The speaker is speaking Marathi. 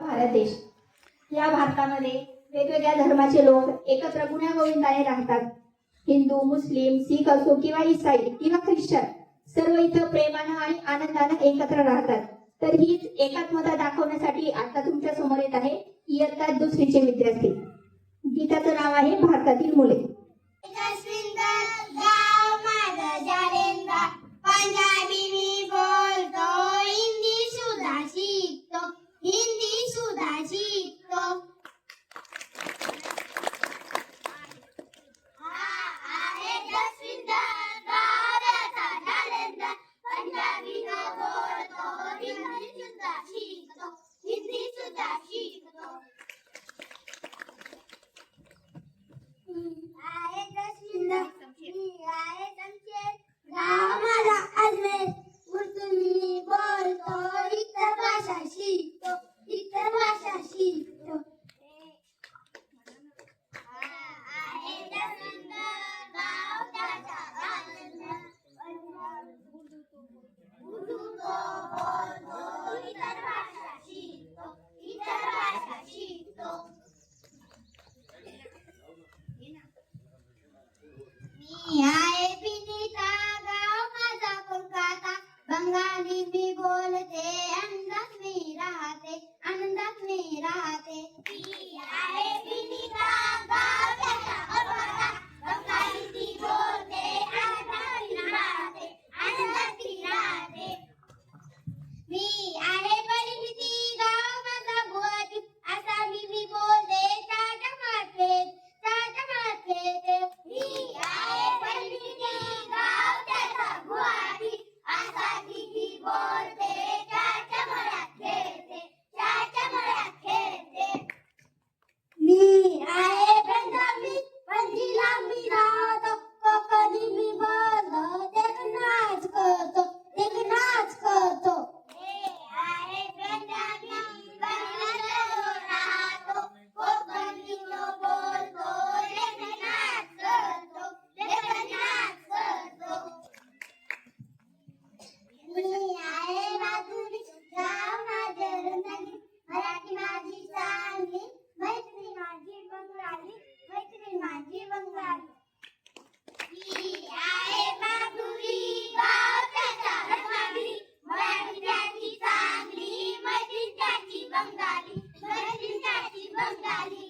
भारत देश. या भारतामध्ये वेगवेगळ्या धर्माचे लोक एकत्र गुण्यागोविंदाने राहतात. हिंदू, मुस्लिम, शीख असो किंवा ईसाई किंवा ख्रिश्चन, सर्व इथं प्रेमानं आणि आनंदानं एकत्र राहतात. तर हीच एकात्मता दाखवण्यासाठी आता तुमच्या समोर येत आहे इयत्ता दुसरीचे विद्यार्थी. गीताचं नाव आहे भारतातील मुले. पंजाबी मी बोलतो, हिंदी सुद्धा शिकतो, हिंदी सुद्धा शिकतो. हा आहे जसविंदर गावाचा जालंधर. पंजाबी न बोलतो, हिंदी सुद्धा शिकतो, हिंदी सुद्धा शिकतो. आहे जसविंदर, आहे शमशेर, गाव माझा अजमेर. उर्दू मी बोलतो, इतर भाषा शिकतो, इतर भाषा शिकतो. आहे जसविंदर गाव त्याचा जालंधर. उर्दू तो बोलतो, इतर भाषा शिकतो, इतर भाषा शिकतो. मी आहे विनीता, गाव माझा कोलकाता. बंगाली मी बोलते, आनंदात मी राहते, आनंदात मी राहते. मी आहे विनीता, गाव त्याचा कोलकाता. बंगाली मी बोलते, आनंदात मी राहते, आनंदात मी राहते. मी आहे परिणिती, गाव माझा गुवाहाटी. आसामी मी बोलते, टाटा मार्केट, टाटा मार्केट. मी आहे परिणिती, गाव त्याचा गुवाहाटी. आसामी मी बोलते, टाटा मळ्यात खेळते, टाटा मळ्यात खेळते. मी आहे पंजाबी, पणजीला मी राहतो. कोकणी मी बोलतो, देखून नाच करतो, देखून नाच करतो. आहे पंजाबी, बंगल्याला राहतो. कोकणी तो बोलतो, देखून नाच करतो, देखून नाच करतो. मी आहे माधुरी, गाव माझे रत्नागिरी. मराठी माझी चांगली, मैत्री माझी बंगाली, मैत्री माझी बंगाली. मी आहे माधुरी, गाव त्याचा रत्नागिरी. मराठी त्याची चांगली, मैत्री त्याची बंगाली, मैत्री त्याची बंगाली.